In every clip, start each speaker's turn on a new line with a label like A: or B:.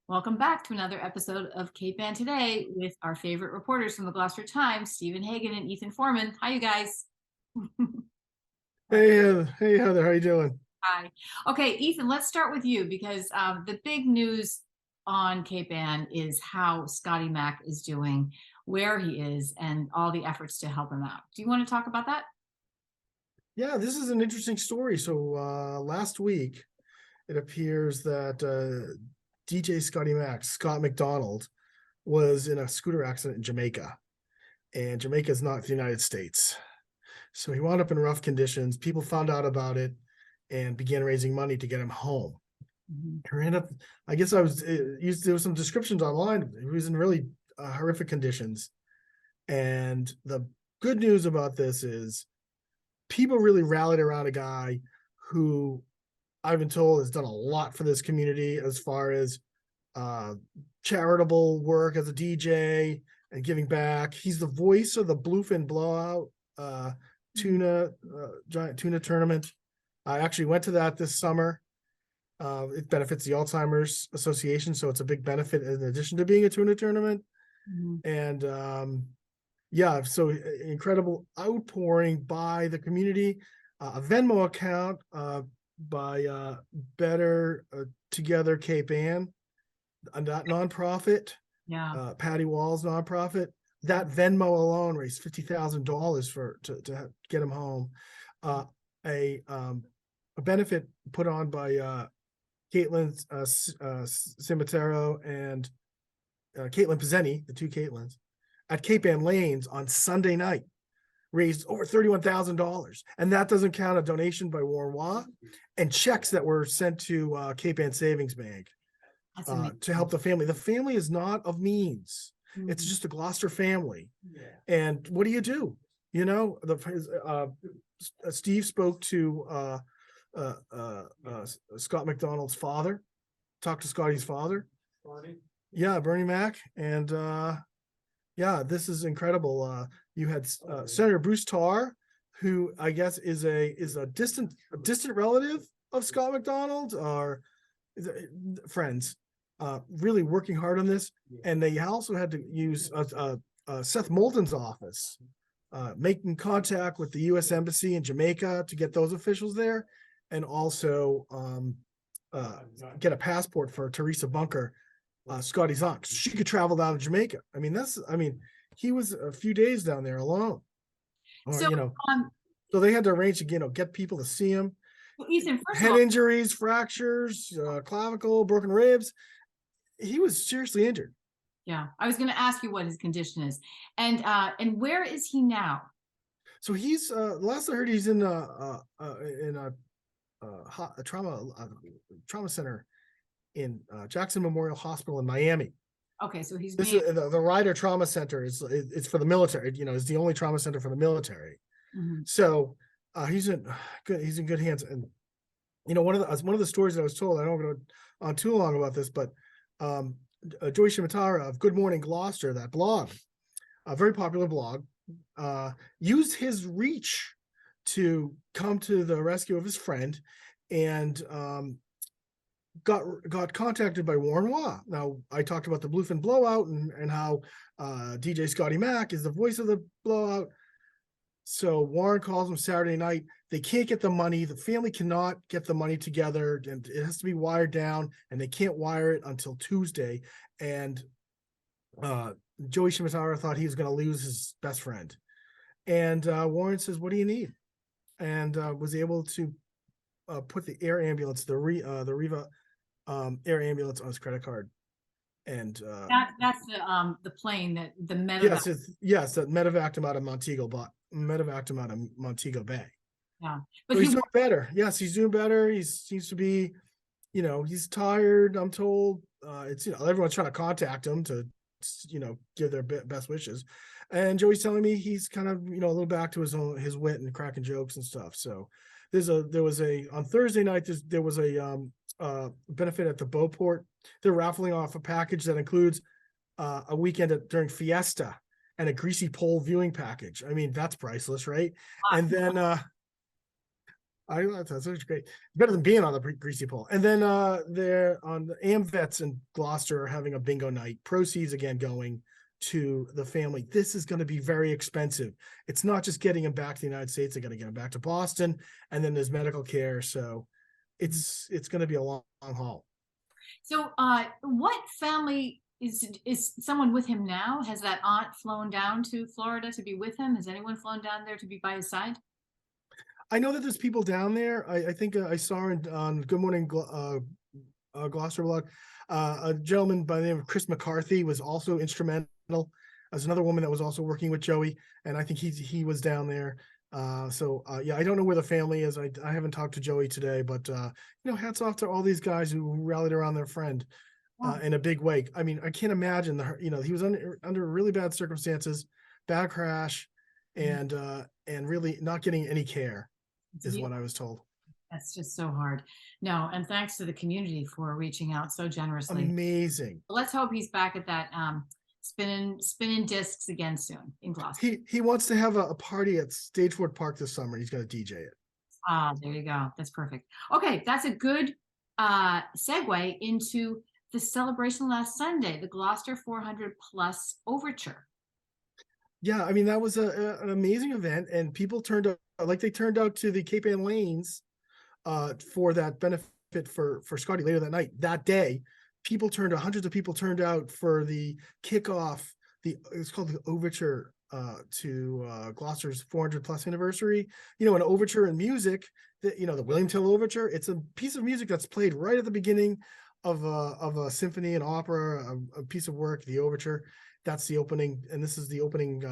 A: Welcome back to another episode of Cape Ann Today with our favorite reporters from the Gloucester Times, Stephen Hagan and Ethan Forman. Hi, you guys.
B: Hey, Heather, how you doing?
A: Hi. Okay, Ethan, let's start with you because the big news on Cape Ann is how Scottie Mac is doing, where he is, and all the efforts to help him out. Do you want to talk about that?
B: Yeah, this is an interesting story. So last week, it appears that DJ Scottie Mac, Scott McDonald, was in a scooter accident in Jamaica. And Jamaica is not the United States. So he wound up in rough conditions. People found out about it and began raising money to get him home. He ran up, I guess there was some descriptions online. He was in really horrific conditions. And the good news about this is people really rallied around a guy who I've been told has done a lot for this community as far as charitable work as a DJ and giving back. He's the voice of the Bluefin Blowout giant tuna tournament. I actually went to that this summer. It benefits the Alzheimer's Association, so it's a big benefit in addition to being a tuna tournament. And yeah, so incredible outpouring by the community. A Venmo account by Better Together Cape Ann, that nonprofit.
A: Yeah.
B: Patty Wall's nonprofit. That Venmo alone raised $50,000 to get him home. A benefit put on by Caitlin Cimitero and Caitlin Pizzeni, the two Caitlins, at Cape Ann Lanes on Sunday night, raised over $31,000. And that doesn't count a donation by Warren Waugh and checks that were sent to Cape Ann Savings Bank to help the family. The family is not of means. It's just a Gloucester family. And what do? You know, Steve spoke to Scott McDonald's father, talked to Scottie's father. Yeah, Bernie Mac. And yeah, this is incredible. You had Senator Bruce Tarr, who I guess is a distant relative of Scott McDonald, or friends, really working hard on this. And they also had to use Seth Moulton's office, making contact with the U.S. Embassy in Jamaica to get those officials there, and also get a passport for Teresa Bunker, Scottie's aunt. She could travel down to Jamaica. I mean, he was a few days down there alone. Or, so they had to arrange to, get people to see him.
A: Well, Ethan, first
B: Head
A: of all,
B: injuries, fractures, clavicle, broken ribs. He was seriously injured.
A: yeah, I was going to ask you what his condition is, and where is he now?
B: So he's last I heard, he's in a trauma center in Jackson Memorial Hospital in Miami.
A: Okay, so he's
B: the Ryder Trauma Center it's for the military. It's the only trauma center for the military. So he's in good hands. And one of the stories that I was told, I don't go on too long about this, but Joey Shimatara of Good Morning Gloucester, that blog, a very popular blog, used his reach to come to the rescue of his friend, and got contacted by Warren Waugh. Now, I talked about the Bluefin Blowout and how DJ Scottie Mac is the voice of the blowout. So Warren calls him Saturday night. They can't get the money. The family cannot get the money together, and it has to be wired down, and they can't wire it until Tuesday. And Joey Shimatara thought he was going to lose his best friend. And Warren says, "What do you need?" And was able to put the air ambulance, the Riva air ambulance, on his credit card. And
A: that's the plane that the medevac.
B: Yes, that medevaced him out of Montego Bay.
A: Yeah,
B: but so he's doing better. Yes, he's doing better. He seems to be, he's tired, I'm told. It's everyone's trying to contact him to give their best wishes. And Joey's telling me he's kind of a little back to his wit and cracking jokes and stuff. So on Thursday night there was a benefit at the Beauport. They're raffling off a package that includes a weekend during Fiesta and a greasy pole viewing package. I mean, that's priceless, right? And then I that's such great. Better than being on the greasy pole. And then they're on the AmVets in Gloucester are having a bingo night. Proceeds again going to the family. This is going to be very expensive. It's not just getting him back to the United States. They're going to get him back to Boston, and then there's medical care. So it's going to be a long haul.
A: So what family is someone with him now? Has that aunt flown down to Florida to be with him? Has anyone flown down there to be by his side?
B: I know that there's people down there. I think I saw on Good Morning Gloucester blog, a gentleman by the name of Chris McCarthy was also instrumental. As another woman that was also working with Joey, and I think he was down there. Yeah, I don't know where the family is. I haven't talked to Joey today, but hats off to all these guys who rallied around their friend in a big way. I mean, I can't imagine he was under really bad circumstances, bad crash, and really not getting any care. Is what I was told.
A: That's just so hard. No, and thanks to the community for reaching out so generously.
B: Amazing.
A: Let's hope he's back at that spinning discs again soon in Gloucester.
B: He wants to have a party at Stageford Park this summer. He's going to DJ it.
A: Ah, there you go. That's perfect. Okay, that's a good segue into the celebration last Sunday, the Gloucester 400 Plus Overture.
B: Yeah, I mean, that was an amazing event, and people turned out like they turned out to the Cape Ann Lanes for that benefit for Scottie later that night. That day, hundreds of people turned out for the kickoff. It's called the Overture to Gloucester's 400 plus anniversary. An overture in music, the William Tell Overture. It's a piece of music that's played right at the beginning of a symphony, an opera, a piece of work, the overture. That's the opening, and this is the opening,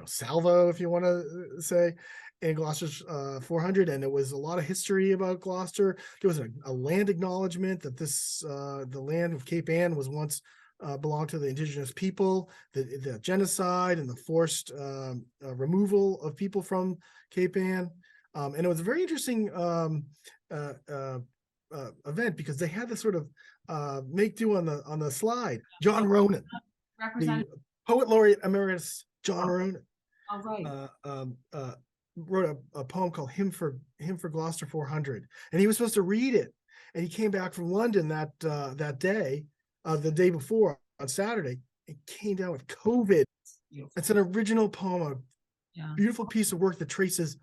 B: salvo, if you want to say, in Gloucester's 400. And there was a lot of history about Gloucester. There was a land acknowledgement that the land of Cape Ann was once belonged to the indigenous people, the genocide and the forced removal of people from Cape Ann. And it was a very interesting event because they had this sort of make do on the slide. John Ronan, the poet laureate emeritus, John Ronan, wrote a poem called Hymn for Gloucester 400, and he was supposed to read it, and he came back from London that day, the day before on Saturday, and came down with COVID. It's an original poem, a beautiful piece of work that traces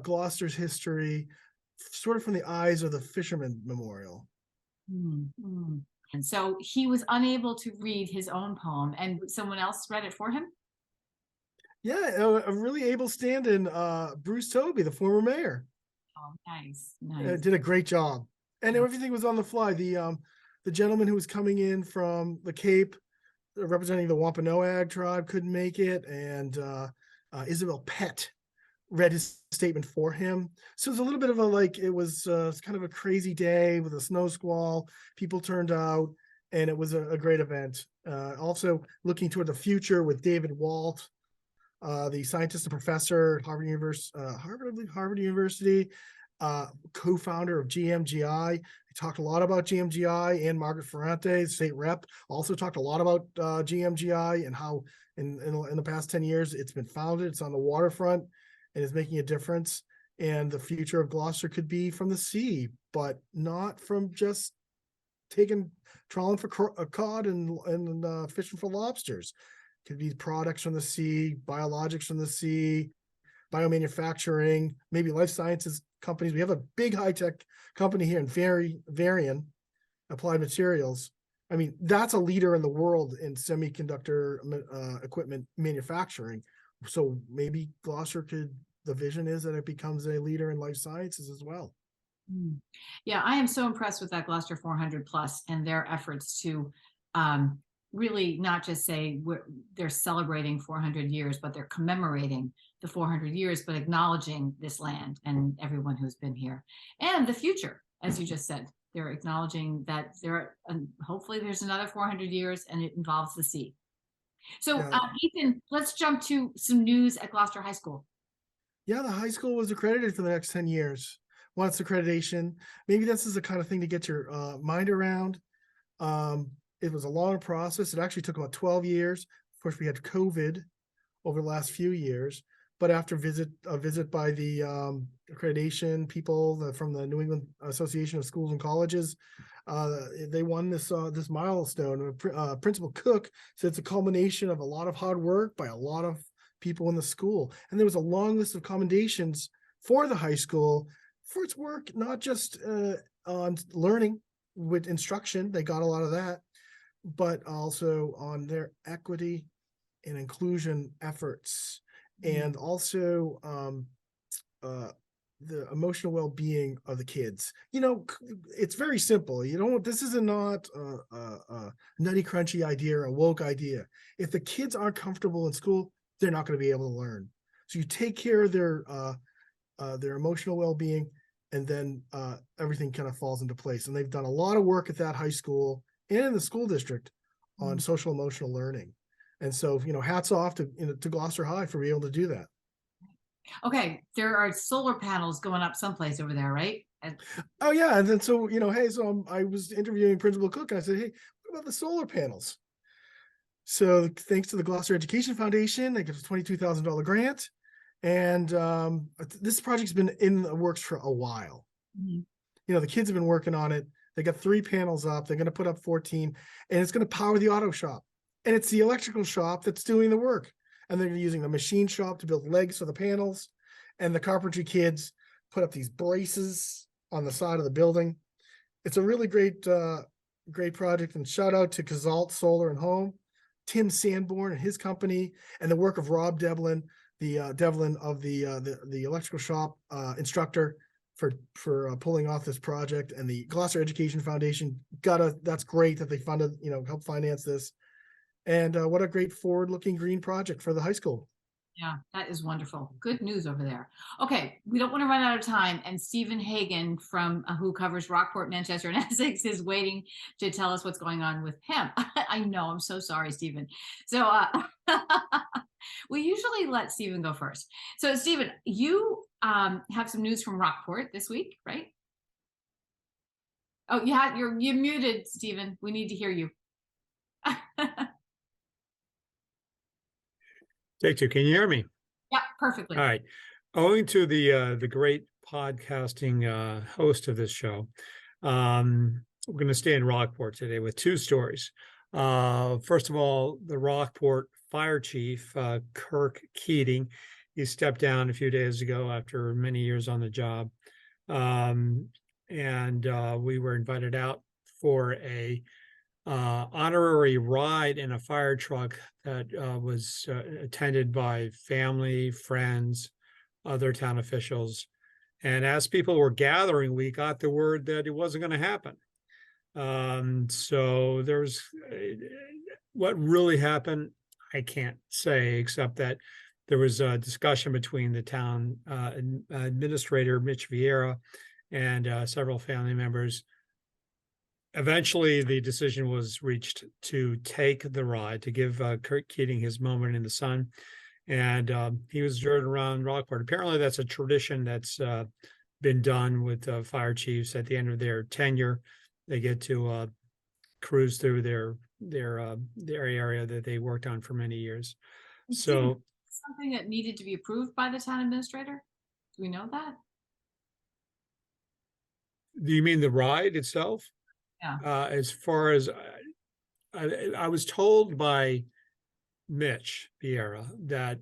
B: Gloucester's history, sort of from the eyes of the fisherman memorial.
A: Mm-hmm. And so he was unable to read his own poem, and someone else read it for him?
B: Yeah, a really able stand-in, Bruce Toby, the former mayor.
A: Oh, nice.
B: Did a great job. And everything was on the fly. The gentleman who was coming in from the Cape, representing the Wampanoag tribe, couldn't make it, and Isabel Pett read his statement for him. So it was a little bit of it was kind of a crazy day with a snow squall. People turned out, and it was a great event. Also looking toward the future with David Walt, the scientist and professor at Harvard University, co-founder of GMGI. He talked a lot about GMGI, and Margaret Ferrante, state rep, also talked a lot about GMGI and how in the past 10 years it's been founded. It's on the waterfront and is making a difference. And the future of Gloucester could be from the sea, but not from just trawling for cod and fishing for lobsters. Could be products from the sea, biologics from the sea, biomanufacturing, maybe life sciences companies. We have a big high-tech company here in Varian Applied Materials. I mean, that's a leader in the world in semiconductor equipment manufacturing. So maybe Gloucester the vision is that it becomes a leader in life sciences as well.
A: Yeah, I am so impressed with that Gloucester 400 Plus and their efforts to really not just say they're celebrating 400 years, but they're commemorating the 400 years, but acknowledging this land and everyone who's been here and the future, as you just said. They're acknowledging that hopefully there's another 400 years and it involves the sea. So Ethan, let's jump to some news at Gloucester High School.
B: Yeah, the high school was accredited for the next 10 years. Wants accreditation. Maybe this is the kind of thing to get your mind around. It was a long process. It actually took about 12 years. Of course, we had COVID over the last few years, but after a visit by the accreditation people from the New England Association of Schools and Colleges, they won this milestone. Principal Cook said it's a culmination of a lot of hard work by a lot of people in the school, and there was a long list of commendations for the high school for its work, not just on learning with instruction, they got a lot of that, but also on their equity and inclusion efforts, and also the emotional well-being of the kids. It's very simple. This is not a nutty crunchy idea or a woke idea. If the kids aren't comfortable in school, they're not going to be able to learn. So you take care of their emotional well-being, and then everything kind of falls into place. And they've done a lot of work at that high school and in the school district on social emotional learning. And so, hats off to Gloucester High for being able to do that.
A: Okay, there are solar panels going up someplace over there, right?
B: Oh yeah, and then so I was interviewing Principal Cook, and I said, hey, what about the solar panels? So thanks to the Gloucester Education Foundation, they give us a $22,000 grant, and this project's been in the works for a while. The kids have been working on it. They got 3 panels up. They're going to put up 14, and it's going to power the auto shop, and it's the electrical shop that's doing the work. And they're using the machine shop to build legs for the panels, and the carpentry kids put up these braces on the side of the building. It's a really great project, and shout out to Kazalt Solar and Home, Tim Sanborn and his company, and the work of Rob Devlin, Devlin of the electrical shop instructor for pulling off this project, and the Gloucester Education Foundation. That's great that they funded, helped finance this. And what a great forward-looking green project for the high school.
A: Yeah, that is wonderful. Good news over there. Okay, we don't want to run out of time. And Stephen Hagan, from who covers Rockport, Manchester, and Essex, is waiting to tell us what's going on with him. I know. I'm so sorry, Stephen. So we usually let Stephen go first. So Stephen, you have some news from Rockport this week, right? Oh, you're muted, Stephen. We need to hear you.
C: Take 2. Can you hear me?
A: Yeah, perfectly.
C: All right. Owing to the great podcasting host of this show, we're going to stay in Rockport today with 2 stories. First of all, the Rockport Fire Chief, Kirk Keating, he stepped down a few days ago after many years on the job. And we were invited out for a honorary ride in a fire truck that was attended by family, friends, other town officials. And as people were gathering, we got the word that it wasn't going to happen. So there's what really happened, I can't say, except that there was a discussion between the town administrator, Mitch Vieira, and several family members. Eventually, the decision was reached to take the ride, to give Kirk Keating his moment in the sun. And he was driven around Rockport. Apparently, that's a tradition that's been done with fire chiefs at the end of their tenure. They get to cruise through their area that they worked on for many years. So
A: something that needed to be approved by the town administrator? Do we know that?
C: Do you mean the ride itself?
A: Yeah.
C: As far as I was told by Mitch Vieira that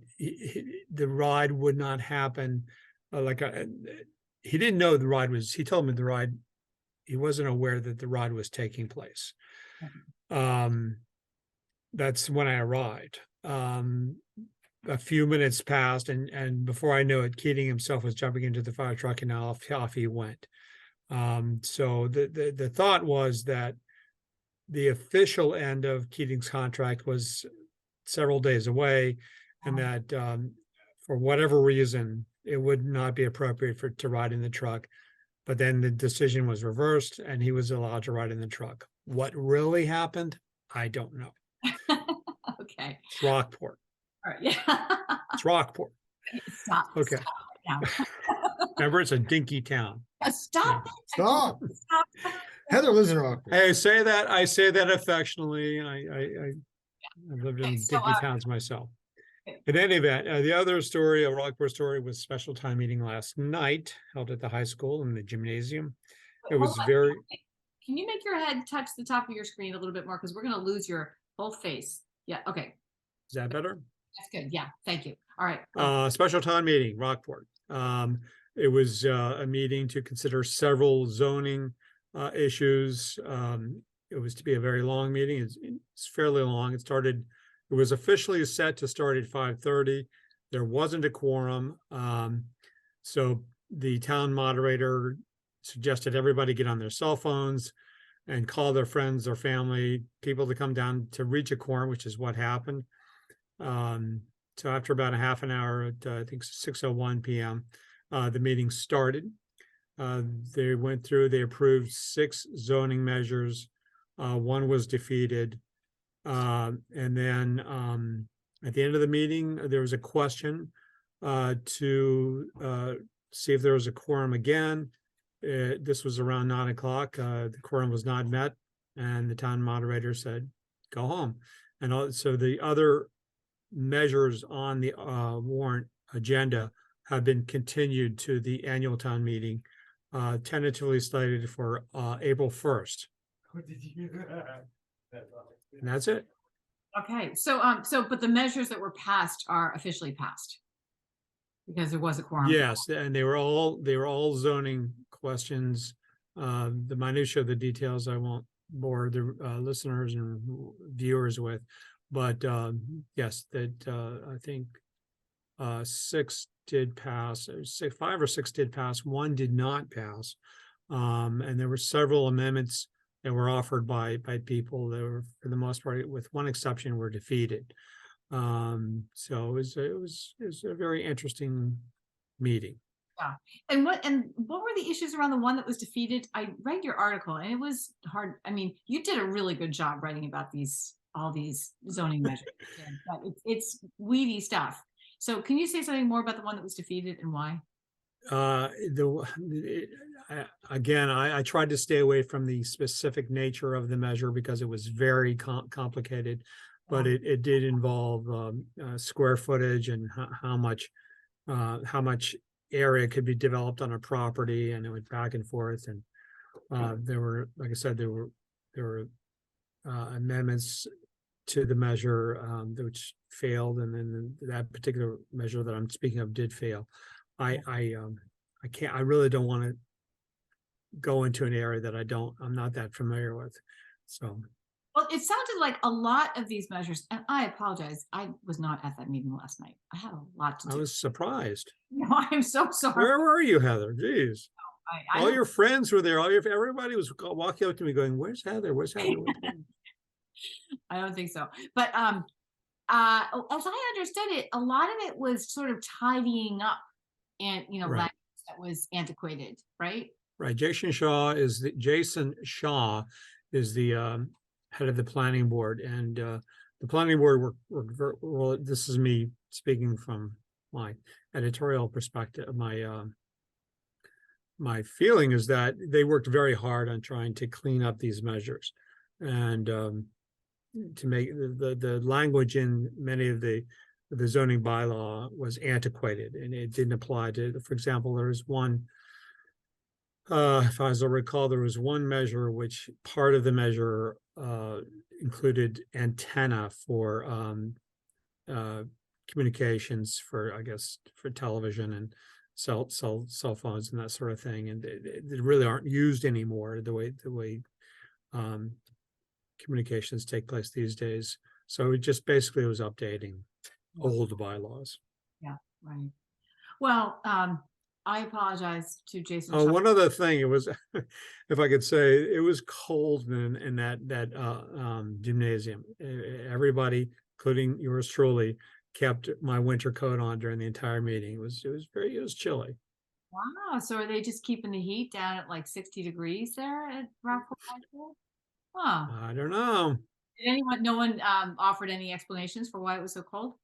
C: the ride would not happen. He didn't know the ride was. He told me the ride. He wasn't aware that the ride was taking place. That's when I arrived. A few minutes passed, and before I knew it, Keating himself was jumping into the fire truck, and off he went. So the thought was that the official end of Keating's contract was several days away, and that for whatever reason, it would not be appropriate to ride in the truck. But then the decision was reversed, and he was allowed to ride in the truck. What really happened, I don't know.
A: Okay.
C: It's Rockport.
A: All right. Yeah.
C: It's Rockport.
A: Stop.
C: Okay.
A: Stop.
C: Remember, it's a dinky town.
A: Stop.
B: Stop.
A: Stop.
B: Heather lives in Rockport.
C: I say that affectionately. I've lived in dinky towns myself. In any event, the other story, a Rockport story, was special time meeting last night held at the high school in the gymnasium. It
A: Hold
C: was
A: on.
C: very,
A: Can you make your head touch the top of your screen a little bit more? Because we're going to lose your whole face. Yeah. Okay.
C: is that better?
A: That's good. Yeah. Thank you. All right.
C: Special town meeting, Rockport. It was a meeting to consider several zoning issues. It was to be a very long meeting. It's fairly long. It was officially set to start at 5:30. There wasn't a quorum. So the town moderator suggested everybody get on their cell phones and call their friends, their family, people to come down to reach a quorum, which is what happened. So after about a half an hour at I think 6:01 p.m., the meeting started. They went through, they approved 6 zoning measures. One was defeated. And then at the end of the meeting, there was a question to see if there was a quorum again. This was around 9 o'clock. The quorum was not met, and the town moderator said, go home. And so the other measures on the warrant agenda have been continued to the annual town meeting, tentatively slated for April 1st. And that's it.
A: Okay. So, but the measures that were passed are officially passed because there was a quorum.
C: Yes, and they were all zoning questions. The minutiae of the details I won't bore the listeners and viewers with, but yes, that I think 6 did pass. 5 or 6 did pass. 1 did not pass, and there were several amendments that were offered by people that were, for the most part, with one exception, were defeated. So it was a very interesting meeting.
A: Yeah. And what were the issues around the one that was defeated? I read your article and it was hard. I mean, you did a really good job writing about all these zoning measures. But it's weedy stuff. So can you say something more about the one that was defeated and why?
C: Again, I tried to stay away from the specific nature of the measure because it was very complicated, but it did involve square footage and how much area could be developed on a property, and it went back and forth. And there were, like I said, there were amendments to the measure which failed, and then that particular measure that I'm speaking of did fail. I really don't want to go into an area that I'm not that familiar with. So.
A: Well, it sounded like a lot of these measures, and I apologize, I was not at that meeting last night. I had a lot to do.
C: I was surprised.
A: No, I'm so sorry.
C: Where were you, Heather? Jeez.
A: I
C: all your friends were there. Everybody was walking up to me going, where's Heather? Where's Heather?
A: I don't think so. But as I understood it, a lot of it was sort of tidying up and, right, language that was antiquated, right? Right.
C: Jason Shaw is the head of the planning board, and the planning board were this is me speaking from my editorial perspective. My feeling is that they worked very hard on trying to clean up these measures, and to make the language in many of the zoning bylaw was antiquated, and it didn't apply to, for example, there was one, if I recall, there was one measure which part of the measure included antenna for communications for, I guess, for television and cell phones and that sort of thing, and they really aren't used anymore the way communications take place these days. So it just basically was updating old bylaws.
A: Yeah, right. Well, I apologize to Jason.
C: Oh, one other thing, it was, if I could say, it was cold in that gymnasium. Everybody, including yours truly, kept my winter coat on during the entire meeting. It was chilly.
A: Wow. So are they just keeping the heat down at like 60 degrees there at Rockport High School? Huh.
C: I don't know.
A: No one offered any explanations for why it was so cold?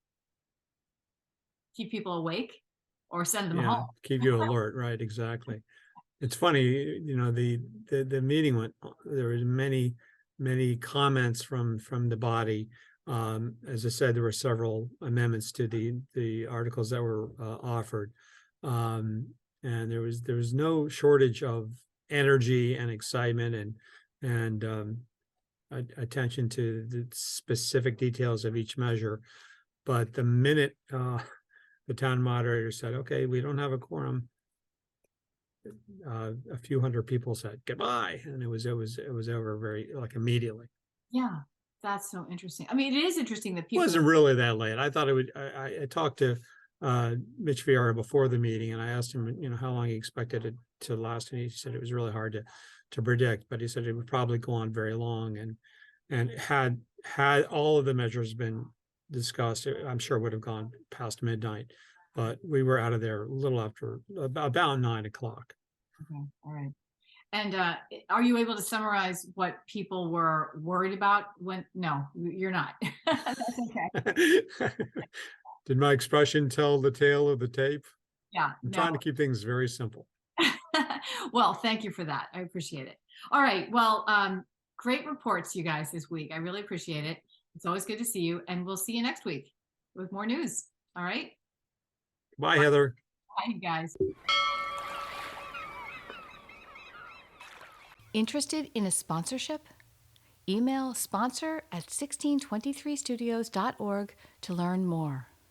A: Keep people awake or send them home?
C: Keep you alert, right? Exactly. It's funny, the meeting went, there was many comments from the body As I said, there were several amendments to the articles that were offered. And there was no shortage of energy and excitement and attention to the specific details of each measure. But the minute the town moderator said, okay, we don't have a quorum, a few hundred people said goodbye, and it was over very immediately.
A: Yeah, that's so interesting. I mean, it is interesting that
C: It
A: people.
C: wasn't really that late. I thought it would. I talked to Mitch Vieira before the meeting, and I asked him, how long he expected it to last, and he said it was really hard to predict, but he said it would probably go on very long, and had all of the measures been discussed, I'm sure it would have gone past midnight, but we were out of there a little after about 9 o'clock.
A: Okay, all right. And are you able to summarize what people were worried about when? No, you're not. That's okay.
C: Did my expression tell the tale of the tape?
A: Yeah,
C: I'm
A: no.
C: trying to keep things very simple.
A: Well, thank you for that. I appreciate it. All right. Well, great reports, you guys, this week. I really appreciate it. It's always good to see you, and we'll see you next week with more news. All right.
C: Bye, Heather.
A: Bye, guys.
D: Interested in a sponsorship? Email sponsor@1623studios.org to learn more.